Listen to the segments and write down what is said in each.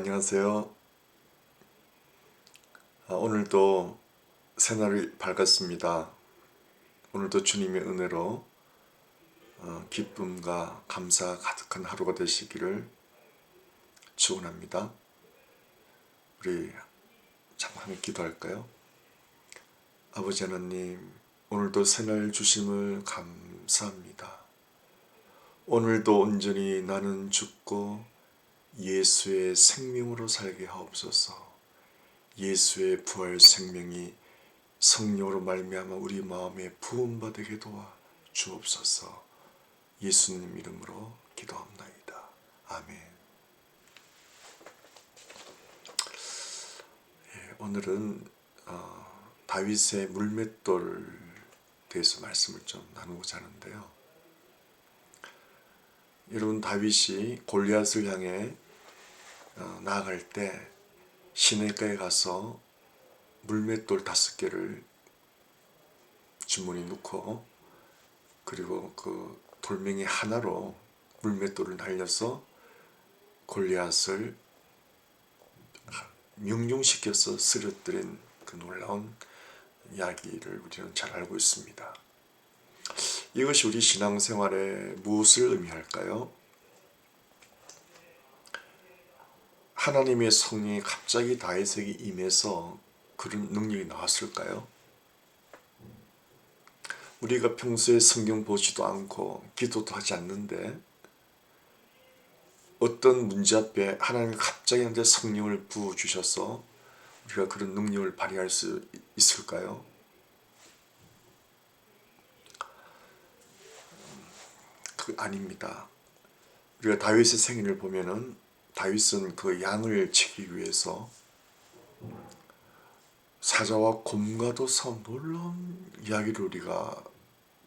안녕하세요. 오늘도 새날이 밝았습니다. 오늘도 주님의 은혜로 기쁨과 감사 가득한 하루가 되시기를 축원합니다. 우리 함께 기도할까요? 아버지 하나님, 오늘도 새날 주심을 감사합니다. 오늘도 온전히 나는 죽고 예수의 생명으로 살게 하옵소서. 예수의 부활 생명이 성령으로 말미암아 우리 마음에 부음받게 도와 주옵소서. 예수님 이름으로 기도합나이다. 아멘. 오늘은 다윗의 물맷돌에 대해서 말씀을 좀 나누고자 하는데요. 여러분, 다윗이 골리앗을 향해 나아갈 때 시내가에 가서 물맷돌 5개를 주머니에 넣고, 그리고 그 돌멩이 하나로 물맷돌을 날려서 골리앗을 명중시켜서 쓰러뜨린 그 놀라운 이야기를 우리는 잘 알고 있습니다. 이것이 우리 신앙생활에 무엇을 의미할까요? 하나님의 성령이 갑자기 다윗에게 임해서 그런 능력이 나왔을까요? 우리가 평소에 성경 보지도 않고 기도도 하지 않는데 어떤 문제 앞에 하나님이 갑자기 한테 성령을 부어주셔서 우리가 그런 능력을 발휘할 수 있을까요? 아닙니다. 우리가 다윗의 생애를 보면은 다윗은 그 양을 지키기 위해서 사자와 곰과도 싸운 놀라운 이야기를 우리가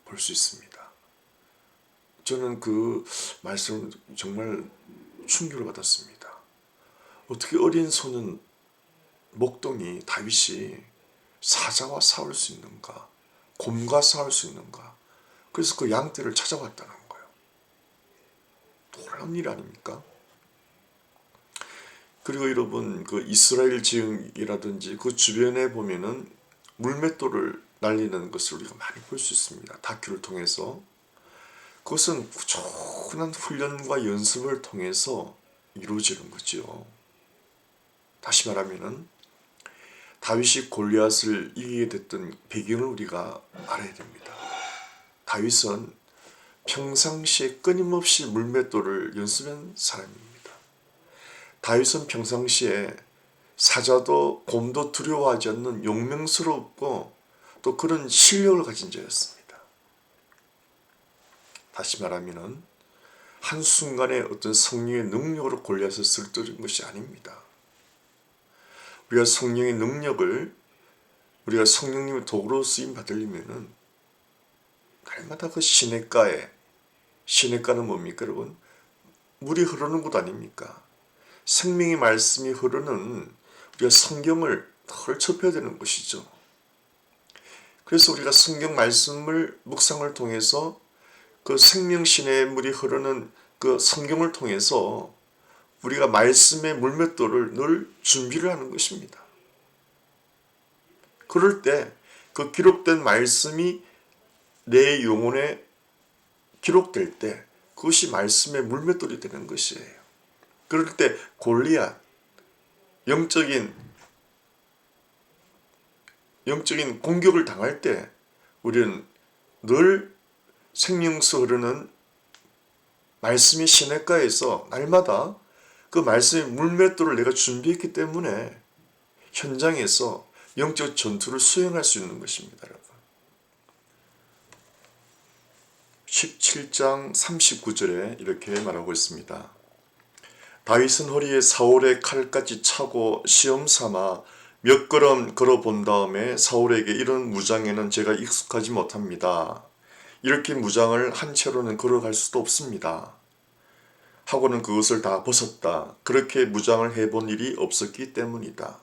볼 수 있습니다. 저는 그 말씀을 정말 충격을 받았습니다. 어떻게 어린 소년 목동이 다윗이 사자와 싸울 수 있는가, 곰과 싸울 수 있는가. 그래서 그 양떼를 찾아왔다는 거예요. 놀라운 일 아닙니까? 그리고 여러분, 그 이스라엘 지역이라든지 그 주변에 보면은 물맷돌을 날리는 것을 우리가 많이 볼 수 있습니다. 다큐를 통해서. 그것은 꾸준한 훈련과 연습을 통해서 이루어지는 거죠. 다시 말하면은 다윗이 골리앗을 이기게 됐던 배경을 우리가 알아야 됩니다. 다윗은 평상시에 끊임없이 물맷돌을 연습한 사람입니다. 다윗은 평상시에 사자도 곰도 두려워하지 않는 용맹스럽고 또 그런 실력을 가진 자였습니다. 다시 말하면 한순간에 어떤 성령의 능력으로 골리앗을 쓰러뜨린 것이 아닙니다. 우리가 성령의 능력을, 우리가 성령님의 도구로 쓰임 받으려면은 날마다 그 시냇가는 뭡니까 여러분? 물이 흐르는 곳 아닙니까? 생명의 말씀이 흐르는, 우리가 성경을 펼쳐펴야 되는 것이죠. 그래서 우리가 성경 말씀을 묵상을 통해서 그 생명신의 물이 흐르는 그 성경을 통해서 우리가 말씀의 물맷돌을 늘 준비를 하는 것입니다. 그럴 때 그 기록된 말씀이 내 영혼에 기록될 때 그것이 말씀의 물맷돌이 되는 것이에요. 그럴 때 골리앗, 영적인 공격을 당할 때 우리는 늘 생명수 흐르는 말씀의 시냇가에서 날마다 그 말씀의 물맷돌을 내가 준비했기 때문에 현장에서 영적 전투를 수행할 수 있는 것입니다. 여러분. 17장 39절에 이렇게 말하고 있습니다. 다윗은 허리에 사울의 칼까지 차고 시험삼아 몇 걸음 걸어본 다음에 사울에게 이런 무장에는 제가 익숙하지 못합니다. 이렇게 무장을 한 채로는 걸어갈 수도 없습니다. 하고는 그것을 다 벗었다. 그렇게 무장을 해본 일이 없었기 때문이다.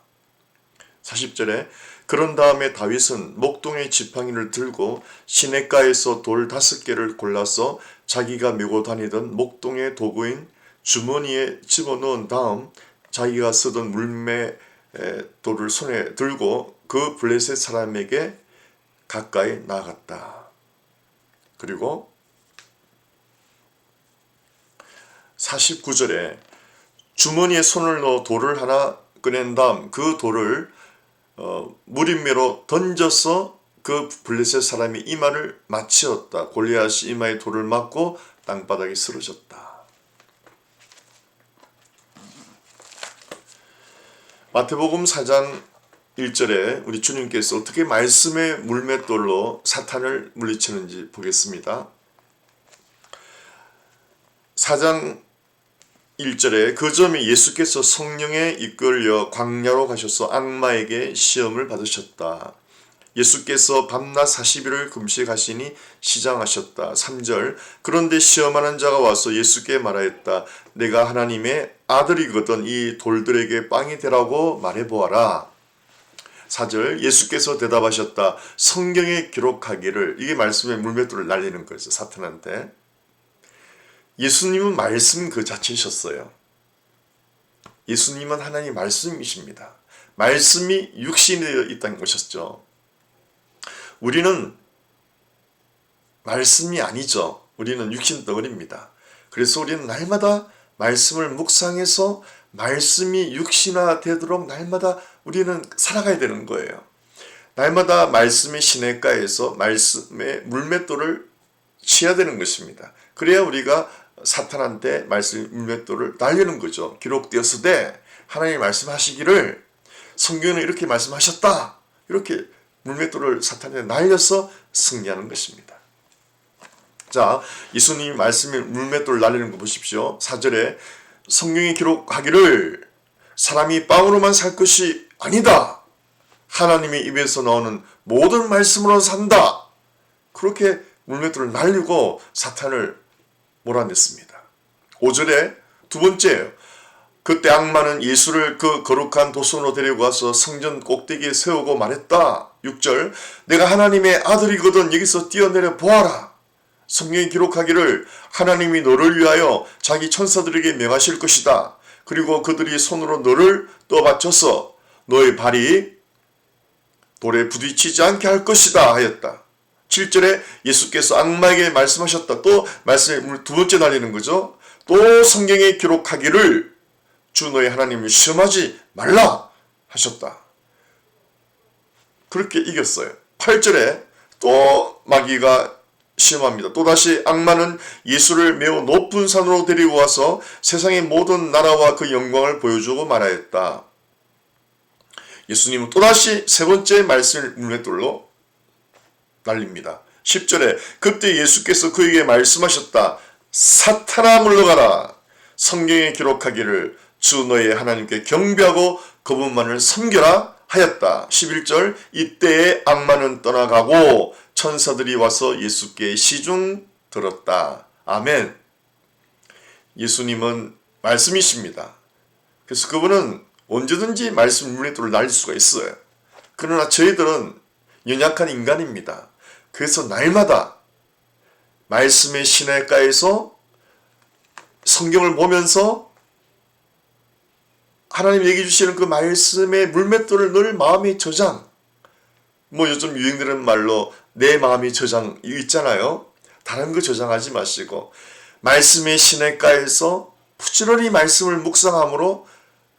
40절에 그런 다음에 다윗은 목동의 지팡이를 들고 시냇가에서 돌 5개를 골라서 자기가 메고 다니던 목동의 도구인 주머니에 집어넣은 다음 자기가 쓰던 돌을 손에 들고 그 블레셋 사람에게 가까이 나아갔다. 그리고 49절에 주머니에 손을 넣어 돌을 하나 꺼낸 다음 그 돌을 무림매로 던져서 그 블레셋 사람의 이마를 맞추었다. 골리앗이 이마에 돌을 맞고 땅바닥에 쓰러졌다. 마태복음 4장 1절에 우리 주님께서 어떻게 말씀의 물맷돌로 사탄을 물리치는지 보겠습니다. 4장 1절에 그 점에 예수께서 성령에 이끌려 광야로 가셔서 악마에게 시험을 받으셨다. 예수께서 밤낮 40일을 금식하시니 시장하셨다. 3절 그런데 시험하는 자가 와서 예수께 말하였다. 내가 하나님의 아들이거든 이 돌들에게 빵이 되라고 말해보아라. 4절 예수께서 대답하셨다. 성경에 기록하기를 이게 말씀의 물맷돌을 날리는 거예요. 사탄한테. 예수님은 말씀 그 자체셨어요. 예수님은 하나님 말씀이십니다. 말씀이 육신이 되어 있다는 것이었죠. 우리는 말씀이 아니죠. 우리는 육신 덩어리입니다. 그래서 우리는 날마다 말씀을 묵상해서 말씀이 육신화 되도록 날마다 우리는 살아가야 되는 거예요. 날마다 말씀의 시냇가에서 말씀의 물맷돌을 취해야 되는 것입니다. 그래야 우리가 사탄한테 말씀 물맷돌을 날리는 거죠. 기록되었으되 하나님 말씀하시기를 성경은 이렇게 말씀하셨다. 이렇게 물맷돌을 사탄에 날려서 승리하는 것입니다. 자, 예수님이 말씀에 물맷돌을 날리는 거 보십시오. 4절에 성경에 기록하기를 사람이 빵으로만 살 것이 아니다. 하나님의 입에서 나오는 모든 말씀으로 산다. 그렇게 물맷돌을 날리고 사탄을 몰아냈습니다. 5절에 두 번째예요. 그때 악마는 예수를 그 거룩한 도성으로 데리고 가서 성전 꼭대기에 세우고 말했다. 6절 내가 하나님의 아들이거든 여기서 뛰어내려 보아라. 성경에 기록하기를 하나님이 너를 위하여 자기 천사들에게 명하실 것이다. 그리고 그들이 손으로 너를 떠받쳐서 너의 발이 돌에 부딪히지 않게 할 것이다 하였다. 7절에 예수께서 악마에게 말씀하셨다. 또 말씀에 두 번째 날리는 거죠. 또 성경에 기록하기를 주 너의 하나님을 시험하지 말라 하셨다. 그렇게 이겼어요. 8절에 또 마귀가 시험합니다. 또다시 악마는 예수를 매우 높은 산으로 데리고 와서 세상의 모든 나라와 그 영광을 보여주고 말하였다. 예수님은 또다시 세 번째 말씀을 물맷돌로 날립니다. 10절에 그때 예수께서 그에게 말씀하셨다. 사탄아 물러가라. 성경에 기록하기를 주 너의 하나님께 경배하고 그분만을 섬겨라 하였다. 11절 이때에 악마는 떠나가고 천사들이 와서 예수께 시중 들었다. 아멘. 예수님은 말씀이십니다. 그래서 그분은 언제든지 말씀 물맷돌을 날릴 수가 있어요. 그러나 저희들은 연약한 인간입니다. 그래서 날마다 말씀의 시냇가에서 성경을 보면서 하나님 얘기해 주시는 그 말씀의 물맷돌을 늘 마음의 저장, 요즘 유행되는 말로 내 마음의 저장 있잖아요. 다른 거 저장하지 마시고 말씀의 시냇가에서 부지런히 말씀을 묵상함으로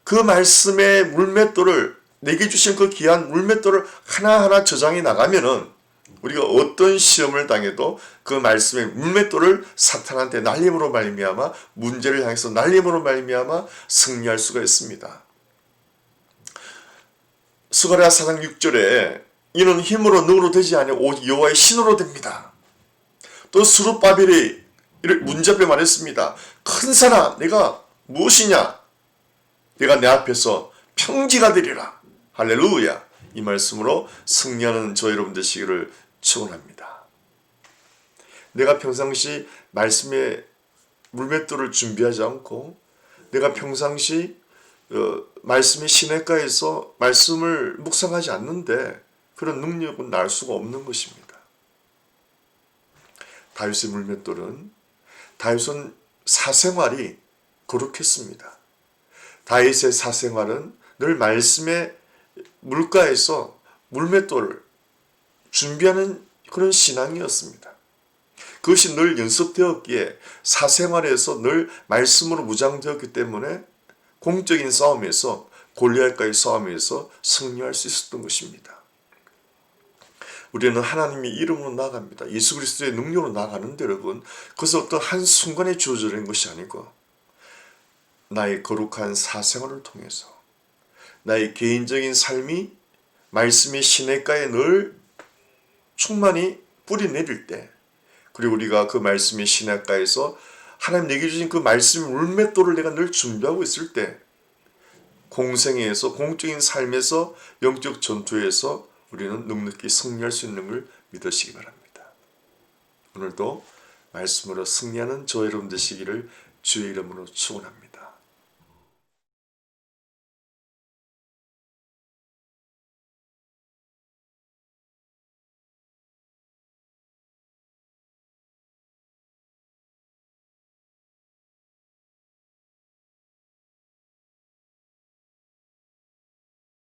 그 말씀의 물맷돌을 내게 주신 그 귀한 물맷돌을 하나하나 저장해 나가면은 우리가 어떤 시험을 당해도 그 말씀의 물맷돌을 사탄한테 날림으로 말미암아 문제를 향해서 날림으로 말미암아 승리할 수가 있습니다. 스가랴 4장 6절에 이는 힘으로 능으로 되지 아니하 오직 여호와의 신으로 됩니다. 또 스룹바벨이 문제 앞에 말했습니다. 큰 사람 내가 무엇이냐? 내가 내 앞에서 평지가 되리라. 할렐루야. 이 말씀으로 승리하는 저 여러분 되시기를 축원합니다. 내가 평상시 말씀의 물맷돌을 준비하지 않고 내가 평상시 말씀의 시냇가에서 말씀을 묵상하지 않는데 그런 능력은 날 수가 없는 것입니다. 다윗의 물맷돌은 다윗은 사생활이 거룩했습니다. 다윗의 사생활은 늘 말씀의 물가에서 물맷돌을 준비하는 그런 신앙이었습니다. 그것이 늘 연습되었기에 사생활에서 늘 말씀으로 무장되었기 때문에 공적인 싸움에서 골리앗과의 싸움에서 승리할 수 있었던 것입니다. 우리는 하나님의 이름으로 나아갑니다. 예수 그리스도의 능력으로 나아가는데 여러분, 그것은 어떤 한순간에 주어지는 것이 아니고 나의 거룩한 사생활을 통해서 나의 개인적인 삶이 말씀의 시냇가에 늘 충만히 뿌리 내릴 때, 그리고 우리가 그 말씀의 시냇가에서 하나님 내게 주신 그 말씀의 물맷돌을 내가 늘 준비하고 있을 때, 공생애에서 공적인 삶에서 영적 전투에서 우리는 넉넉히 승리할 수 있는 걸 믿으시기 바랍니다. 오늘도 말씀으로 승리하는 저 여러분 되시기를 주의 이름으로 축원합니다.